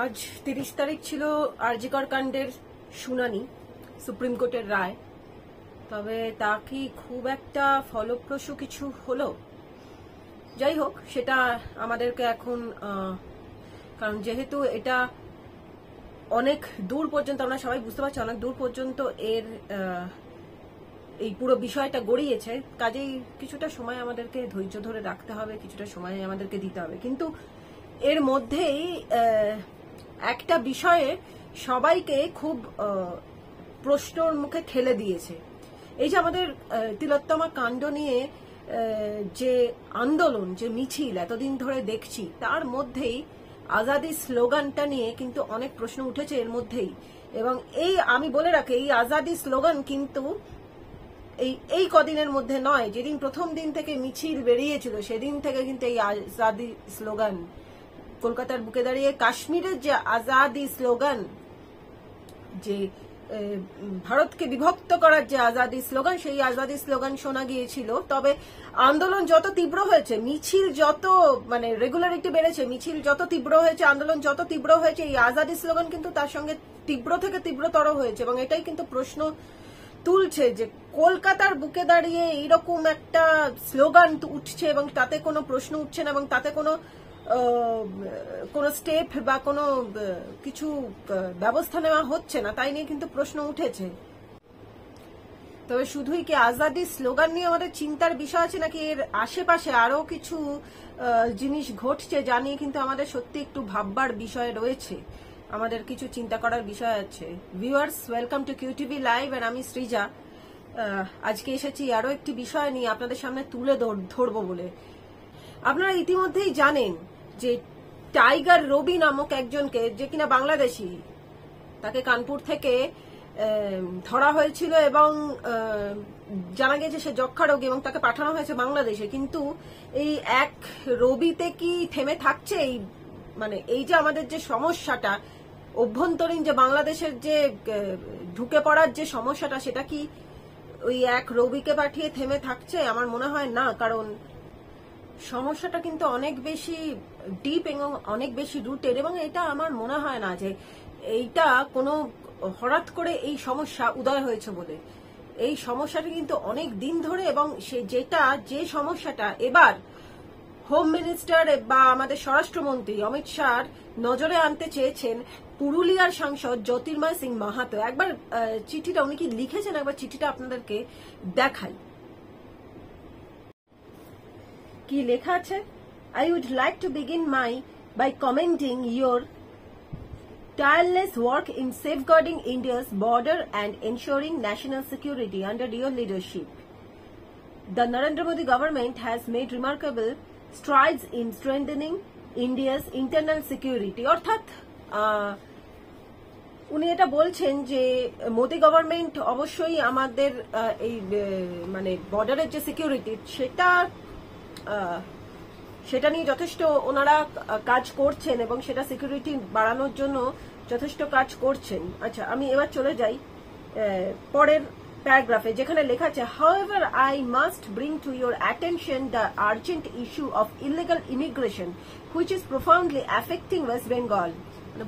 আজ 30 তারিখ ছিল আরজিকর কাণ্ডের শুনানি, সুপ্রিম কোর্টের রায়। তবে তা কি খুব একটা ফলপ্রসূ কিছু হলো? যাই হোক, সেটা আমাদেরকে এখন, কারণ যেহেতু এটা অনেক দূর পর্যন্ত, আমরা সবাই বুঝতে পারছি অনেক দূর পর্যন্ত এই পুরো বিষয়টা গড়িয়েছে, কাজেই কিছুটা সময় আমাদেরকে ধৈর্য ধরে রাখতে হবে, কিছুটা সময় আমাদেরকে দিতে হবে। কিন্তু এর মধ্যেই একটা বিষয়ে সবাইকে খুব প্রশ্নর মুখে ঠেলে দিয়েছে। এই যে আমাদের তিলোত্তমা কাণ্ড নিয়ে যে আন্দোলন, যে মিছিল এতদিন ধরে দেখছি, তার মধ্যেই আজাদি স্লোগানটা নিয়ে কিন্তু অনেক প্রশ্ন উঠেছে এর মধ্যেই। এবং এই আমি বলে রাখি, এই আজাদি স্লোগান কিন্তু এই কদিনের মধ্যে নয়, যেদিন প্রথম দিন থেকে মিছিল বেরিয়েছিল সেদিন থেকে কিন্তু এই আজাদি স্লোগান, কলকাতার বুকে দাঁড়িয়ে কাশ্মীরের যে আজাদি স্লোগান, যে ভারতকে বিভক্ত করার যে আজাদি স্লোগান, সেই আজাদি স্লোগান শোনা গিয়েছিল। তবে আন্দোলন যত তীব্র হয়েছে, মিছিল যত রেগুলারিটি বেড়েছে, মিছিল যত তীব্র হয়েছে, আন্দোলন যত তীব্র হয়েছে, এই আজাদি স্লোগান কিন্তু তার সঙ্গে তীব্র থেকে তীব্রতর হয়েছে। এবং এটাই কিন্তু প্রশ্ন তুলছে যে কলকাতার বুকে দাঁড়িয়ে এইরকম একটা স্লোগান উঠছে এবং তাতে কোনো প্রশ্ন উঠছে না, এবং তাতে কোনো স্টেপ বা কোনো কিছু ব্যবস্থা নেওয়া হচ্ছে না, তাই নিয়ে কিন্তু প্রশ্ন উঠেছে। তবে শুধুই কি আজাদি স্লোগান নিয়ে আমাদের চিন্তার বিষয় আছে, নাকি এর আশেপাশে আরো কিছু জিনিস ঘটছে যা নিয়ে কিন্তু আমাদের সত্যি একটু ভাববার বিষয় রয়েছে, আমাদের কিছু চিন্তা করার বিষয় আছে। ভিউয়ার্স, ওয়েলকাম টু কিউটিভি লাইভ, আর আমি সৃজা। আজকে এসেছি আরো একটি বিষয় নিয়ে আপনাদের সামনে তুলে ধরবো বলে। আপনারা ইতিমধ্যেই জানেন যে টাইগার রবি নামক একজনকে, যে কিনা বাংলাদেশি, তাকে কানপুর থেকে ধরা হয়েছিল এবং জানা গেছে সে যক্ষা রোগী এবং তাকে পাঠানো হয়েছে বাংলাদেশে। কিন্তু এই এক রবিতে কি থেমে থাকছে এই যে আমাদের যে সমস্যাটা, অভ্যন্তরীণ যে বাংলাদেশের যে ঢুকে পড়ার যে সমস্যাটা, সেটা কি ওই এক রবিকে পাঠিয়ে থেমে থাকছে? আমার মনে হয় না, কারণ সমস্যাটা কিন্তু অনেক বেশি ডিপ এবং অনেক বেশি রুটেড। এবং এটা আমার মনে হয় না যে এইটা কোনো হঠাৎ করে এই সমস্যা উদয় হয়েছে বলে। এই সমস্যাটা কিন্তু অনেক দিন ধরে, এবং যে সমস্যাটা এবার হোম মিনিস্টার বা আমাদের স্বরাষ্ট্রমন্ত্রী অমিত শাহ নজরে আনতে চেয়েছেন, পুরুলিয়ার সাংসদ জ্যোতির্ময় সিং মাহাতো। একবার চিঠিটা উনি কি লিখেছেন, একবার চিঠিটা আপনাদেরকে দেখাই। কি লেখা আছে? I would like to begin by commending your tireless work in safeguarding India's border and ensuring national security under your leadership. The Narendra Modi government has made remarkable strides in strengthening India's internal security. অর্থাৎ উনি এটা বলছেন যে Modi government অবশ্যই আমাদের এই বর্ডারের যে সিকিউরিটি, সেটা নিয়ে যথেষ্ট ওনারা কাজ করছেন এবং সেটা সিকিউরিটি বাড়ানোর জন্য যথেষ্ট কাজ করছেন। আচ্ছা, আমি এবার চলে যাই পরের প্যারাগ্রাফে, যেখানে লেখা আছে, however I must bring to your attention the urgent issue of illegal immigration which is profoundly affecting West Bengal.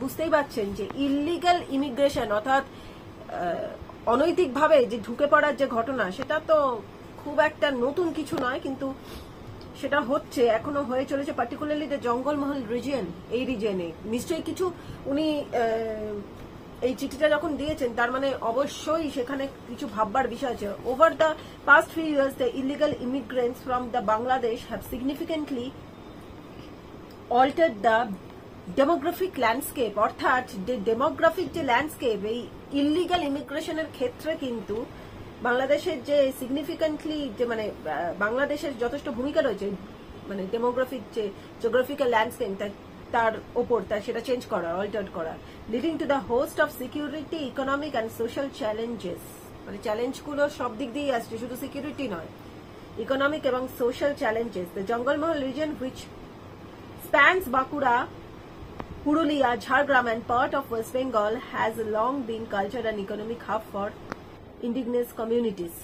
বুঝতেই পারছেন যে ইলিগাল ইমিগ্রেশন, অর্থাৎ অনৈতিকভাবে যে ঢুকে পড়ার যে ঘটনা, সেটা তো খুব একটা নতুন কিছু নয়, কিন্তু সেটা হচ্ছে, এখনো হয়ে চলেছে, পার্টিকুলারলি দ্য জঙ্গলমহল রিজিয়ন। এই রিজিয়নে নিশ্চয়ই কিছু, উনি এই চিঠিটা যখন দিয়েছেন তার মানে অবশ্যই সেখানে কিছু ভাববার বিষয় আছে। Over the past few years the illegal immigrants from the Bangladesh have significantly altered the demographic landscape. অর্থাৎ ডেমোগ্রাফিক যে ল্যান্ডস্কেপ, এই ইলিগাল ইমিগ্রেশনের ক্ষেত্রে কিন্তু বাংলাদেশের যে সিগনিফিকেন্টলি যে বাংলাদেশের যথেষ্ট ভূমিকা রয়েছে, ডেমোগ্রাফিক যে জিওগ্রাফিক্যাল ল্যান্ডস্কেপ, তার ওপর সেটা চেঞ্জ করা, অল্টার করা, leading to the host of security, economic and social challenges. চ্যালেঞ্জগুলো সব দিক দিয়েই আসছে, শুধু সিকিউরিটি নয়, ইকোনমিক এবং social challenges. The Jangalmahal region which spans Bankura, Purulia, Jhargram and part of West Bengal has long been cultural and economic hub for indigenous communities.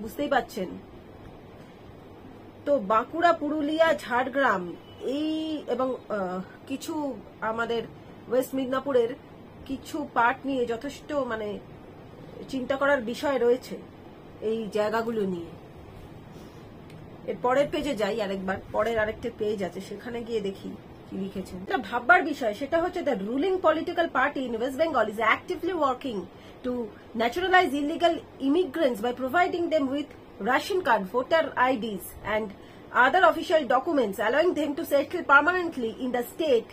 বুঝতেই পাচ্ছেন তো, বাঁকুড়া, পুরুলিয়া, ঝাড়গ্রাম এই এবং কিছু আমাদের ওয়েস্ট মিদনাপুরের কিছু পার্ট নিয়ে যথেষ্ট মানে চিন্তা করার বিষয় রয়েছে এই জায়গাগুলো নিয়ে। এর পরের পেজে যাই আরেকবার, পরের আরেকটা পেজ আছে, সেখানে গিয়ে দেখি কি লিখেছেন। এটা ভাববার বিষয়, সেটা হচ্ছে the ruling political party in West Bengal is actively working to naturalize illegal immigrants by providing them with ration card, voter IDs and other official documents allowing them to settle permanently in the state.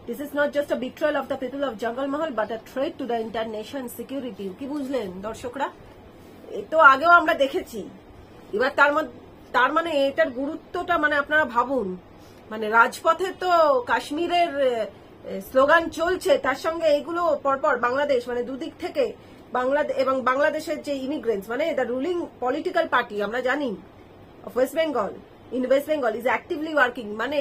This is not just a betrayal of the people of Jungle Mahal but a threat to the entire nation's security. কি বুঝলেন দর্শকরা? তো আগেও আমরা দেখেছি। এবার তার মানে এটার গুরুত্বটা মানে আপনারা ভাবুন, মানে রাজপথে তো কাশ্মীরের স্লোগান চলছে, তার সঙ্গে এইগুলো পরপর বাংলাদেশ মানে দুদিক থেকে এবং বাংলাদেশের যে ইমিগ্রেন্টস মানে দ্য রুলিং পলিটিক্যাল পার্টি আমরা জানি of West Bengal in West Bengal is actively working, মানে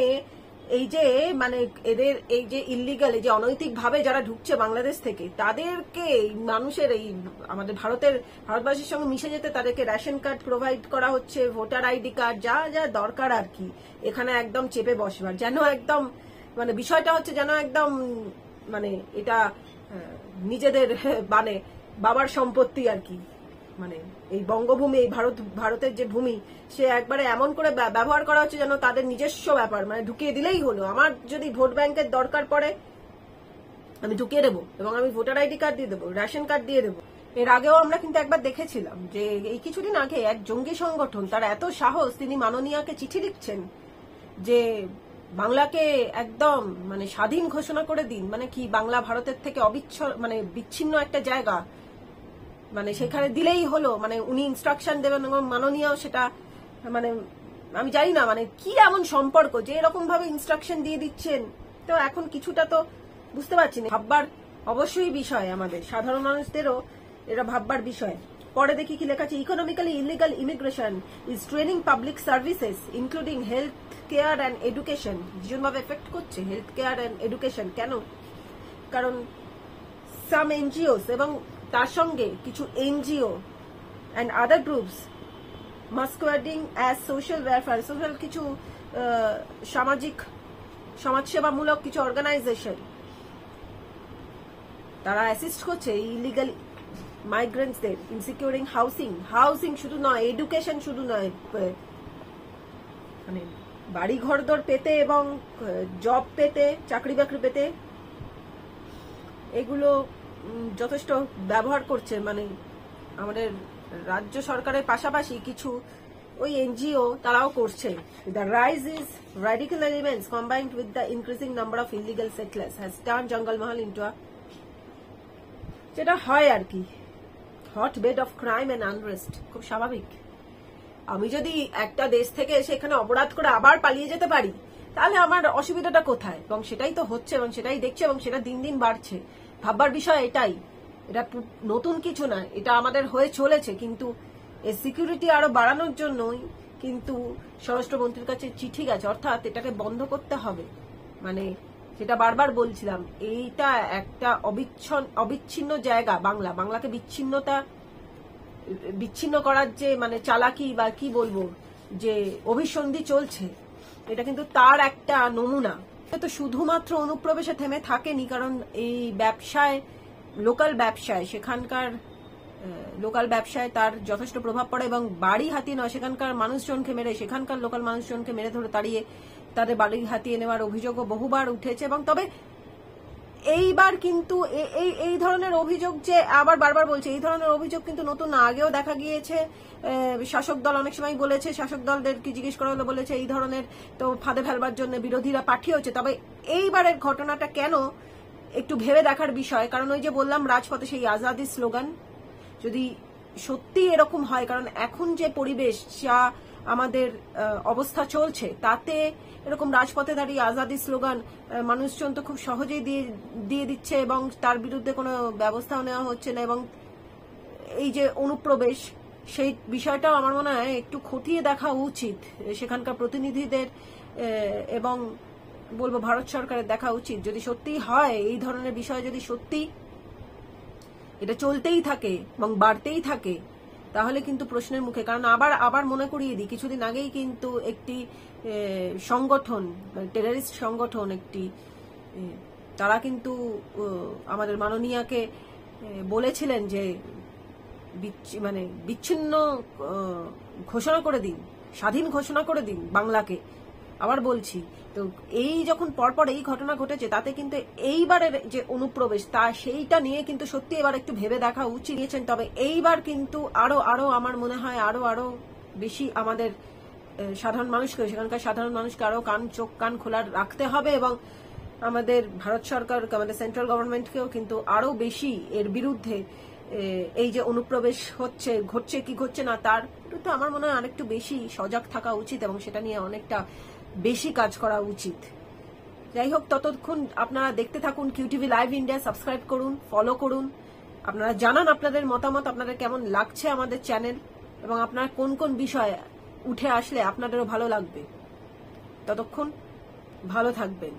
এই যে মানে এদের এই যে ইলিগাল এই যে অনৈতিক ভাবে যারা ঢুকছে বাংলাদেশ থেকে তাদেরকে মানুষের এই আমাদের ভারতবাসীর সঙ্গে মিশে যেতে তাদেরকে রেশন কার্ড প্রোভাইড করা হচ্ছে, ভোটার আইডি কার্ড, যা যা দরকার আর কি এখানে একদম চেপে বসবার, যেন একদম মানে বিষয়টা হচ্ছে যেন একদম মানে এটা নিজেদের মানে বাবার সম্পত্তি আর কি, মানে এই বঙ্গভূমি এই ভারতের যে ভূমি সে একবারে এমন করে ব্যবহার করা হচ্ছে যেন তাদের নিজস্ব ব্যাপার, মানে ঢুকিয়ে দিলেই হলো। আমার যদি ভোট ব্যাংকের দরকার পড়ে আমি ঢুকিয়ে দেবো এবং আমি ভোটার আইডি কার্ড দিয়ে দেবো, রেশন কার্ড দিয়ে দেবো। এর আগেও আমরা কিন্তু একবার দেখেছিলাম যে এই কিছুদিন আগে এক জঙ্গি সংগঠন তার এত সাহস, তিনি মাননীয়াকে চিঠি লিখছেন যে বাংলাকে একদম মানে স্বাধীন ঘোষণা করে দিন, মানে কি বাংলা ভারতের থেকে মানে বিচ্ছিন্ন একটা জায়গা, মানে সেখানে দিলেই হলো, মানে উনি ইনস্ট্রাকশন দেবেন এবং মাননীয় সেটা মানে আমি জানি না মানে কি এমন সম্পর্ক যে এরকম ভাবে ইনস্ট্রাকশন দিয়ে দিচ্ছেন। তো এখন কিছুটা তো বুঝতে পারছি না, ভাববার অবশ্যই বিষয়, আমাদের সাধারণ মানুষদেরও এটা ভাববার বিষয়। পরে দেখি কি লেখা আছে, economically illegal immigration is straining public services including health care and education, ভীষণভাবে এফেক্ট করছে হেলথ কেয়ার অ্যান্ড এডুকেশন। কেন? কারণ সাম এনজিওস এবং তার সঙ্গে কিছু NGO and other groups masquerading as social welfare, social কিছু সমাজসেবামূলক কিছু অর্গানাইজেশন তারা অ্যাসিস্ট করছে ইলিগাল মাইগ্রেন্টসদের ইন সিকিউরিং হাউসিং শুধু নয়, এডুকেশন শুধু নয়, মানে বাড়ি ঘরদর পেতে এবং জব পেতে, চাকরি বাকরি পেতে, এগুলো যথেষ্ট ব্যবহার করছে মানে আমাদের রাজ্য সরকারের পাশাপাশি কিছু ওই এনজিও তারাও করছে। The rise is radical elements combined with the increasing number of illegal সেটলার্স has turn জঙ্গল মহল ইন্টু আ, যেটা হয় আর কি, hot bed of crime and unrest. খুব স্বাভাবিক, আমি যদি একটা দেশ থেকে সেখানে অপরাধ করে আবার পালিয়ে যেতে পারি তাহলে আমার অসুবিধাটা কোথায়? এবং সেটাই তো হচ্ছে এবং সেটাই দেখছে এবং সেটা দিন দিন বাড়ছে। ভাববার বিষয় এটাই, এটা নতুন কিছু না, এটা আমাদের হয়ে চলেছে, কিন্তু এই সিকিউরিটি আরো বাড়ানোর জন্যই কিন্তু স্বরাষ্ট্রমন্ত্রীর কাছে চিঠি গেছে, অর্থাৎ এটাকে বন্ধ করতে হবে। মানে যেটা বারবার বলছিলাম, এইটা একটা অবিচ্ছিন্ন জায়গা, বাংলাকে বিচ্ছিন্ন করার যে মানে চালাকি বা কি বলবো যে অভিসন্ধি চলছে, এটা কিন্তু তার একটা নমুনা। তো শুধুমাত্র অনুপ্রবেশে থেমে থাকেনি, কারণ এই ব্যবসায় সেখানকার লোকাল ব্যবসায় তার যথেষ্ট প্রভাব পড়ে এবং বাড়ি হাতিয়ে নয়, সেখানকার লোকাল মানুষজনকে মেরে ধরে তাড়িয়ে তাদের বাড়ি হাতিয়ে নেওয়ার অভিযোগও বহুবার উঠেছে। এবং তবে এইবার কিন্তু এই ধরনের অভিযোগ যে আবার বারবার বলছে, এই ধরনের অভিযোগ কিন্তু নতুন না, আগেও দেখা গিয়েছে। শাসক দল অনেক সময় বলেছে, শাসক দলদেরকে জিজ্ঞেস করা হলে বলেছে এই ধরনের তো ফাঁদে ফেলবার জন্য বিরোধীরা পাঠিয়েছে। তবে এইবারের ঘটনাটা কেন একটু ভেবে দেখার বিষয়, কারণ ওই যে বললাম রাজপথে সেই আজাদি স্লোগান যদি সত্যি এরকম হয়, কারণ এখন যে পরিবেশ যা আমাদের অবস্থা চলছে তাতে এরকম রাজপথে দাঁড়িয়ে আজাদি স্লোগান মানুষজন তো খুব সহজেই দিয়ে দিচ্ছে এবং তার বিরুদ্ধে কোনো ব্যবস্থাও নেওয়া হচ্ছে না। এবং এই যে অনুপ্রবেশ, সেই বিষয়টাও আমার মনে হয় একটু খতিয়ে দেখা উচিত সেখানকার প্রতিনিধিদের এবং বলবো ভারত সরকারের দেখা উচিত। যদি সত্যি হয় এই ধরনের বিষয়, যদি সত্যি এটা চলতেই থাকে এবং বাড়তেই থাকে, তাহলে কিন্তু প্রশ্নের মুখে। কারণ আবার মনে করিয়ে দিই, কিছুদিন আগেই কিন্তু একটি সংগঠন, টেররিস্ট সংগঠন একটি তারা কিন্তু আমাদের মাননীয়াকে বলেছিলেন যে মানে বিচ্ছিন্ন ঘোষণা করে দিন, স্বাধীন ঘোষণা করে দিন বাংলাকে। আবার বলছি, তো এই যখন পরপর এই ঘটনা ঘটেছে, তাতে কিন্তু এইবারের যে অনুপ্রবেশ সেইটা নিয়ে কিন্তু সত্যি এবার একটু ভেবে দেখা উচিত নিয়েছেন। তবে এইবার কিন্তু আরো আমার মনে হয় আরো বেশি আমাদের সাধারণ মানুষকে, সেখানকার সাধারণ মানুষকে আরো চোখ কান খোলা রাখতে হবে, এবং আমাদের ভারত সরকার, আমাদের সেন্ট্রাল গভর্নমেন্টকেও কিন্তু আরো বেশি এর বিরুদ্ধে, এই যে অনুপ্রবেশ ঘটছে কি ঘটছে না তার বিরুদ্ধে আমার মনে হয় আরেকটু বেশি সজাগ থাকা উচিত, এবং সেটা নিয়ে অনেকটা বেশি কাজ করা উচিত। যাই হোক, ততক্ষণ আপনারা দেখতে থাকুন QTV লাইভ ইন্ডিয়া, সাবস্ক্রাইব করুন, ফলো করুন। আপনারা জানান আপনাদের মতামত, আপনাদের কেমন লাগছে আমাদের চ্যানেল, এবং আপনারা কোন কোন বিষয়ে উঠে আসলে আপনাদেরও ভালো লাগবে। ততক্ষণ ভালো থাকবেন।